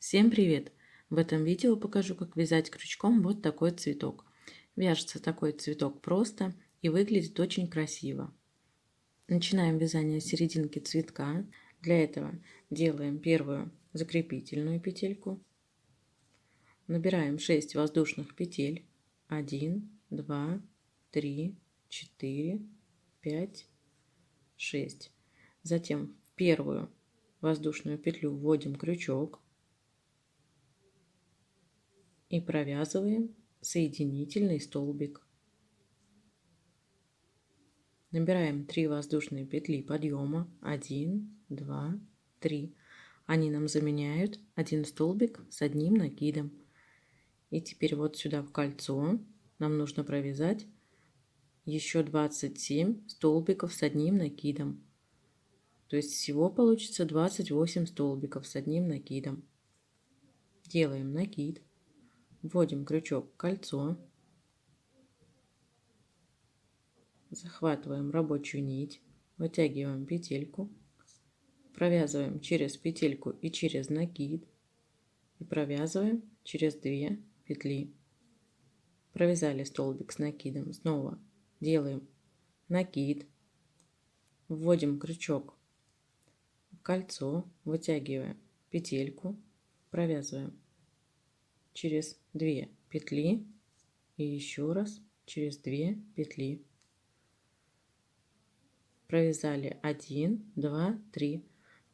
Всем привет! В этом видео покажу, как вязать крючком вот такой цветок. Вяжется такой цветок просто и выглядит очень красиво. Начинаем вязание с серединки цветка. Для этого делаем первую закрепительную петельку. Набираем 6 воздушных петель. 1, 2, 3, 4, 5, 6. Затем в первую воздушную петлю вводим крючок и провязываем соединительный столбик. Набираем 3 воздушные петли подъема. 1, 2, 3. Они нам заменяют один столбик с одним накидом. И теперь вот сюда в кольцо нам нужно провязать еще 27 столбиков с одним накидом. То есть всего получится 28 столбиков с одним накидом. Делаем накид. Вводим крючок в кольцо. Захватываем рабочую нить, вытягиваем петельку, провязываем через петельку и через накид и провязываем через 2 петли. Провязали столбик с накидом, снова делаем накид, вводим крючок в кольцо, вытягиваем петельку, провязываем через 2 петли и еще раз через 2 петли. Провязали 1, 2, 3.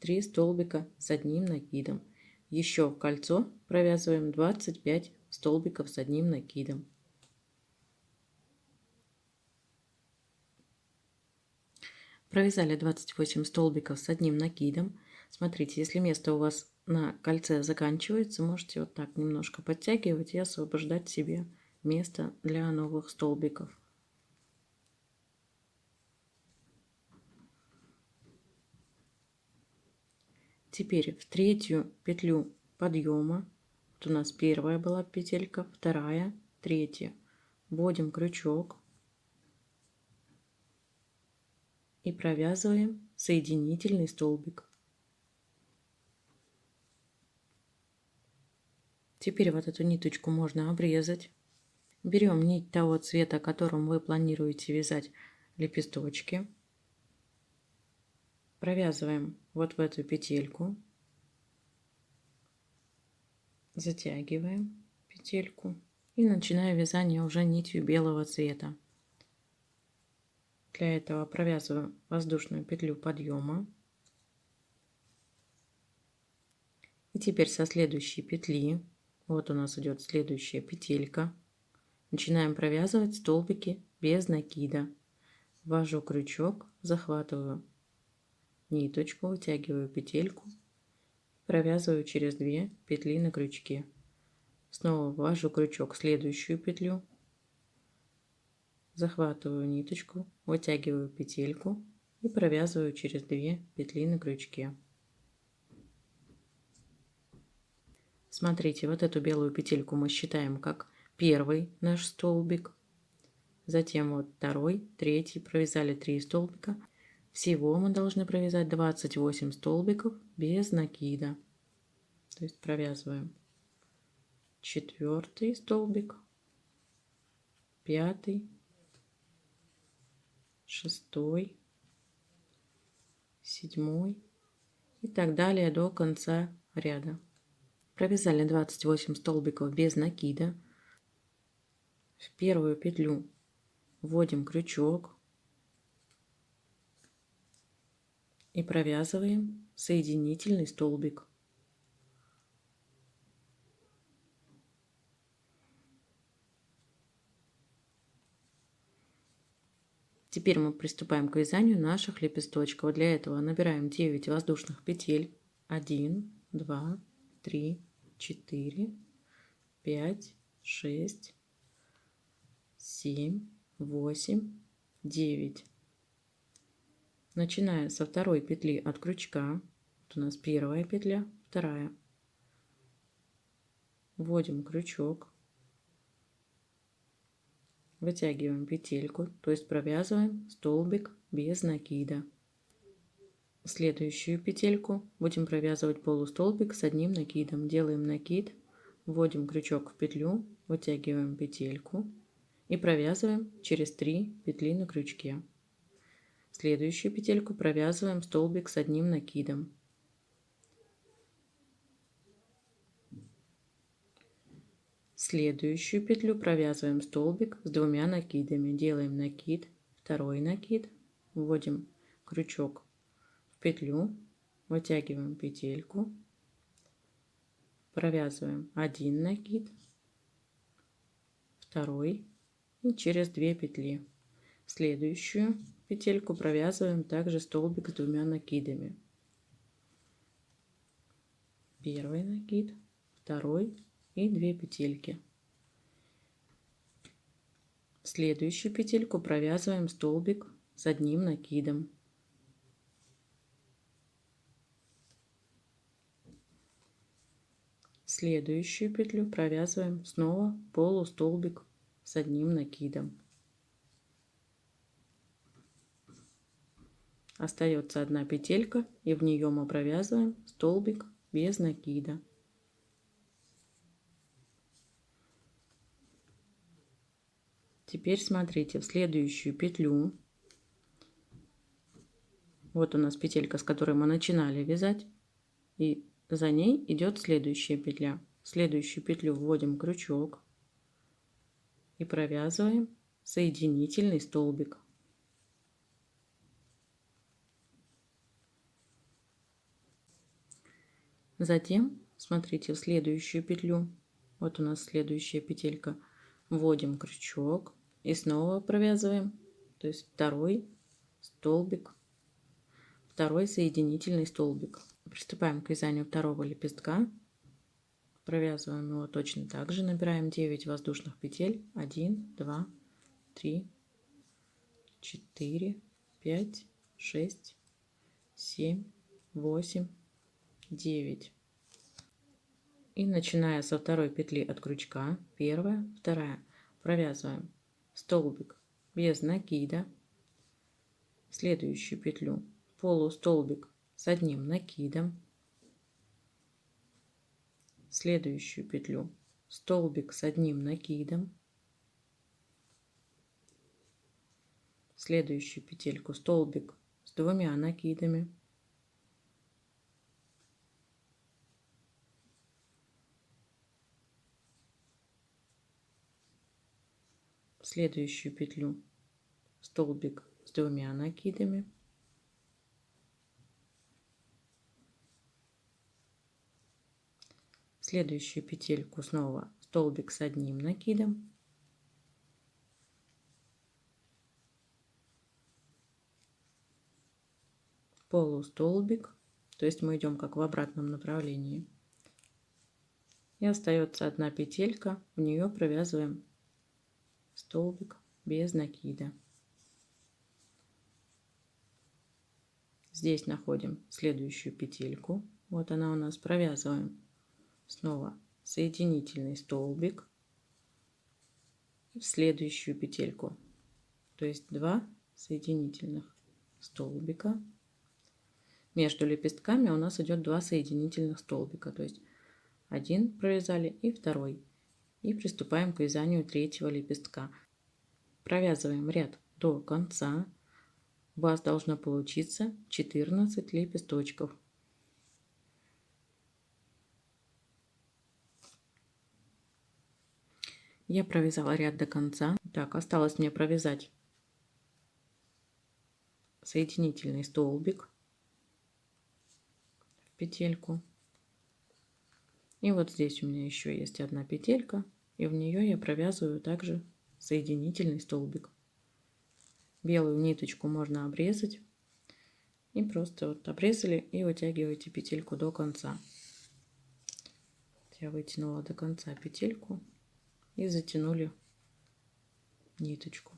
3 столбика с одним накидом. Еще в кольцо провязываем 25 столбиков с одним накидом. Провязали 28 столбиков с одним накидом. Смотрите, если место у вас на кольце заканчивается, можете вот так немножко подтягивать и освобождать себе место для новых столбиков. Теперь в третью петлю подъема, вот у нас первая была петелька, вторая, третья, вводим крючок и провязываем соединительный столбик. Теперь вот эту ниточку можно обрезать. Берем нить того цвета, которым вы планируете вязать лепесточки. Провязываем вот в эту петельку. Затягиваем петельку и начинаем вязание уже нитью белого цвета. Для этого провязываю воздушную петлю подъема. И теперь со следующей петли, вот у нас идет следующая петелька, начинаем провязывать столбики без накида. Ввожу крючок, захватываю ниточку, вытягиваю петельку, провязываю через 2 петли на крючке. Снова ввожу крючок в следующую петлю, захватываю ниточку, вытягиваю петельку и провязываю через 2 петли на крючке. Смотрите, вот эту белую петельку мы считаем как первый наш столбик. Затем вот второй, третий, провязали 3 столбика. Всего мы должны провязать 28 столбиков без накида. То есть провязываем 4 столбик, 5, 6, 7 и так далее до конца ряда. Провязали 28 столбиков без накида. В первую петлю вводим крючок и провязываем соединительный столбик. Теперь мы приступаем к вязанию наших лепесточков. Для этого набираем 9 воздушных петель. 1, 2, 3, 4, 5, 6, 7, 8, 9. Начиная со второй петли от крючка, вот у нас первая петля, вторая. Вводим крючок, вытягиваем петельку, то есть провязываем столбик без накида. Следующую петельку будем провязывать полустолбик с одним накидом. Делаем накид, вводим крючок в петлю, вытягиваем петельку и провязываем через 3 петли на крючке. Следующую петельку провязываем столбик с одним накидом. Следующую петлю провязываем столбик с 2 накидами. Делаем накид, второй накид, вводим крючок в петлю, вытягиваем петельку, провязываем 1 накид, второй и через 2 петли. Следующую петельку провязываем также столбик с 2 накидами. Первый накид, второй и 2 петельки. Следующую петельку провязываем столбик с одним накидом. Следующую петлю провязываем снова полустолбик с одним накидом. Остается одна петелька, и в нее мы провязываем столбик без накида. Теперь смотрите, в следующую петлю, вот у нас петелька, с которой мы начинали вязать, и за ней идет следующая петля. В следующую петлю вводим крючок и провязываем соединительный столбик. Затем, смотрите, в следующую петлю, вот у нас следующая петелька, вводим крючок и снова провязываем, то есть второй столбик, второй соединительный столбик. Приступаем к вязанию второго лепестка. Провязываем его точно так же, набираем 9 воздушных петель, 1, 2, 3, 4, 5, 6, 7, 8, 9. И начиная со второй петли от крючка, первая, вторая, провязываем столбик без накида, следующую петлю полустолбик с одним накидом, следующую петлю столбик с одним накидом, следующую петельку столбик с 2 накидами, следующую петлю столбик с 2 накидами, следующую петельку снова столбик с одним накидом, полустолбик, то есть мы идем как в обратном направлении, и остается одна петелька, в нее провязываем столбик без накида. Здесь находим следующую петельку, вот она у нас, провязываем снова соединительный столбик в следующую петельку, то есть 2 соединительных столбика. Между лепестками у нас идет 2 соединительных столбика, то есть один провязали и второй. И приступаем к вязанию третьего лепестка. Провязываем ряд до конца. У вас должно получиться 14 лепесточков. Я провязала ряд до конца. Так, осталось мне провязать соединительный столбик в петельку. И вот здесь у меня еще есть одна петелька, и в нее я провязываю также соединительный столбик. Белую ниточку можно обрезать, и просто вот обрезали и вытягиваете петельку до конца. Я вытянула до конца петельку и затянули ниточку.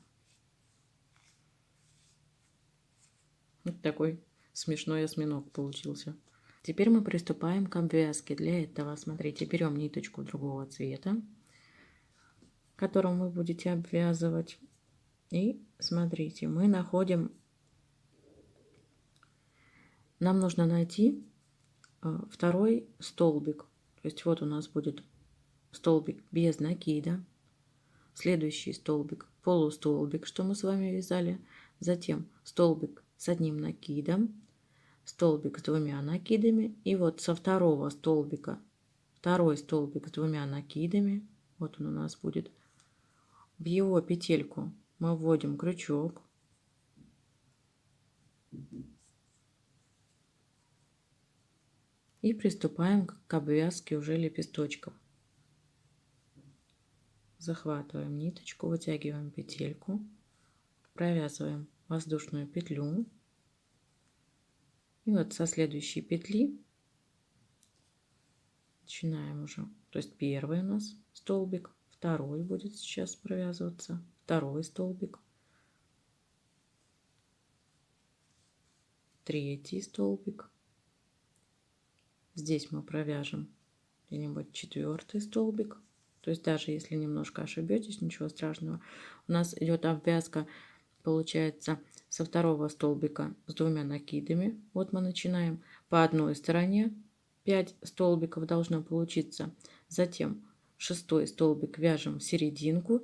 Вот такой смешной осьминог получился. Теперь мы приступаем к обвязке. Для этого, смотрите, берем ниточку другого цвета, которым вы будете обвязывать. И смотрите, мы находим нам нужно найти второй столбик. То есть вот у нас будет столбик без накида, следующий столбик полустолбик, что мы с вами вязали, затем столбик с одним накидом, столбик с двумя накидами, и вот со второго столбика второй столбик с двумя накидами, вот он у нас будет, в его петельку мы вводим крючок, и приступаем к обвязке уже лепесточков. Захватываем ниточку, вытягиваем петельку, провязываем воздушную петлю, и вот со следующей петли начинаем уже, то есть первый у нас столбик, второй будет сейчас провязываться, второй столбик, третий столбик, здесь мы провяжем где-нибудь четвертый столбик. То есть даже если немножко ошибетесь, ничего страшного. У нас идет обвязка, получается, со второго столбика с двумя накидами. Вот мы начинаем по одной стороне, 5 столбиков должно получиться. Затем шестой столбик вяжем в серединку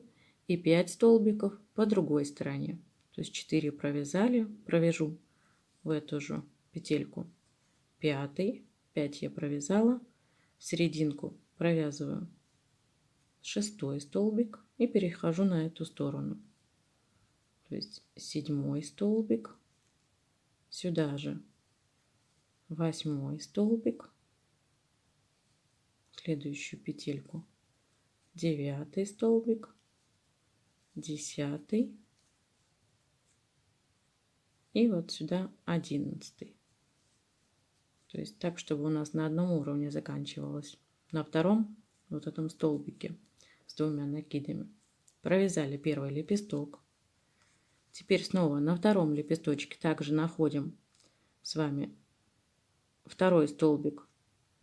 и 5 столбиков по другой стороне. То есть 4 провязали, провяжу в эту же петельку пятый, 5 я провязала, в серединку провязываю шестой столбик и перехожу на эту сторону. То есть седьмой столбик, сюда же восьмой столбик, в следующую петельку девятый столбик, десятый и вот сюда 11. То есть так, чтобы у нас на одном уровне заканчивалось. На втором вот этом столбике с двумя накидами провязали первый лепесток. Теперь снова на втором лепесточке также находим с вами второй столбик.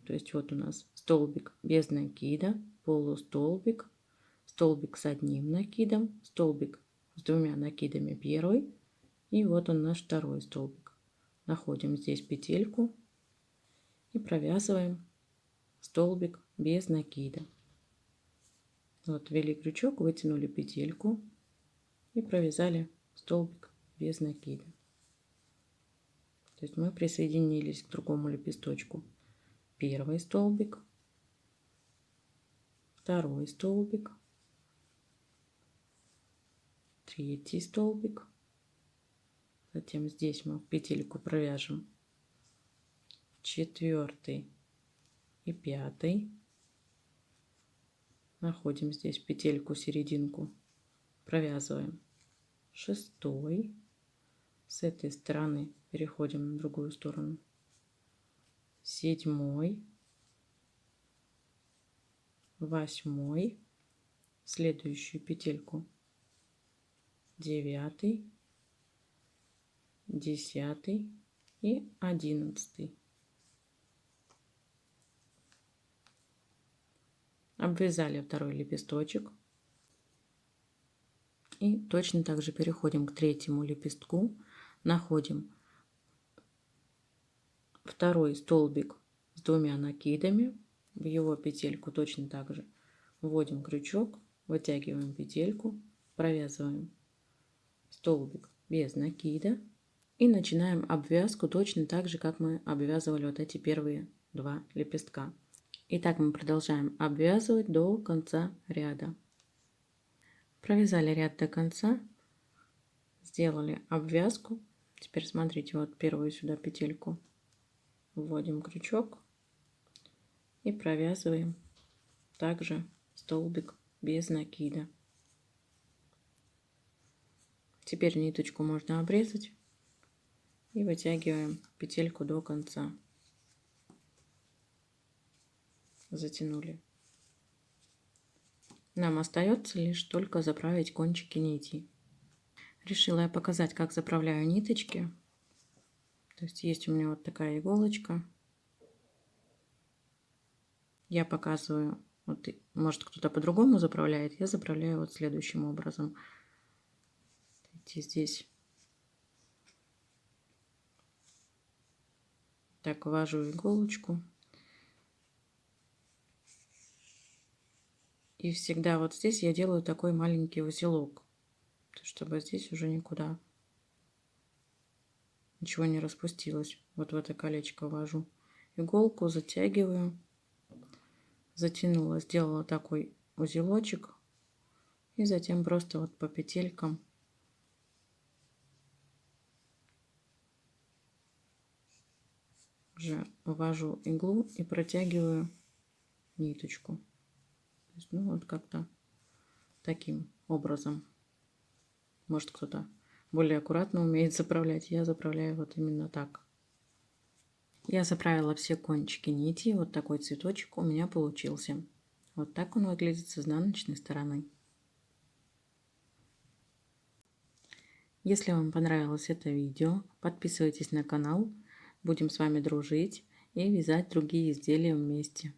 То есть вот у нас столбик без накида, полустолбик, столбик с одним накидом, столбик с двумя накидами первый, и вот он наш второй столбик. Находим здесь петельку и провязываем столбик без накида. Вот ввели крючок, вытянули петельку и провязали столбик без накида. То есть мы присоединились к другому лепесточку. Первый столбик, второй столбик, третий столбик. Затем здесь мы петельку провяжем четвертый и пятый. Находим здесь петельку, серединку, провязываем шестой. С этой стороны переходим на другую сторону. Седьмой, восьмой, следующую петельку девятый, десятый и 11. Обвязали второй лепесточек и точно так же переходим к третьему лепестку, находим второй столбик с двумя накидами, в его петельку точно так же вводим крючок, вытягиваем петельку, провязываем столбик без накида и начинаем обвязку точно так же, как мы обвязывали вот эти первые два лепестка. И так мы продолжаем обвязывать до конца ряда. Провязали ряд до конца, сделали обвязку. Теперь смотрите, вот первую сюда петельку вводим крючок и провязываем также столбик без накида. Теперь ниточку можно обрезать и вытягиваем петельку до конца. Затянули. Нам остается лишь только заправить кончики нитей. Решила я показать, как заправляю ниточки. То есть у меня вот такая иголочка. Я показываю, вот, может кто-то по-другому заправляет, я заправляю вот следующим образом. Здесь Так, ввожу иголочку. И всегда вот здесь я делаю такой маленький узелок, чтобы здесь уже никуда ничего не распустилось. Вот в это колечко ввожу иголку, затягиваю. Затянула, сделала такой узелочек. И затем просто вот по петелькам уже ввожу иглу и протягиваю ниточку. То есть, ну вот как-то таким образом. Может, кто-то более аккуратно умеет заправлять. Я заправляю вот именно так. Я заправила все кончики нити. Вот такой цветочек у меня получился. Вот так он выглядит с изнаночной стороны. Если вам понравилось это видео, подписывайтесь на канал. Будем с вами дружить и вязать другие изделия вместе.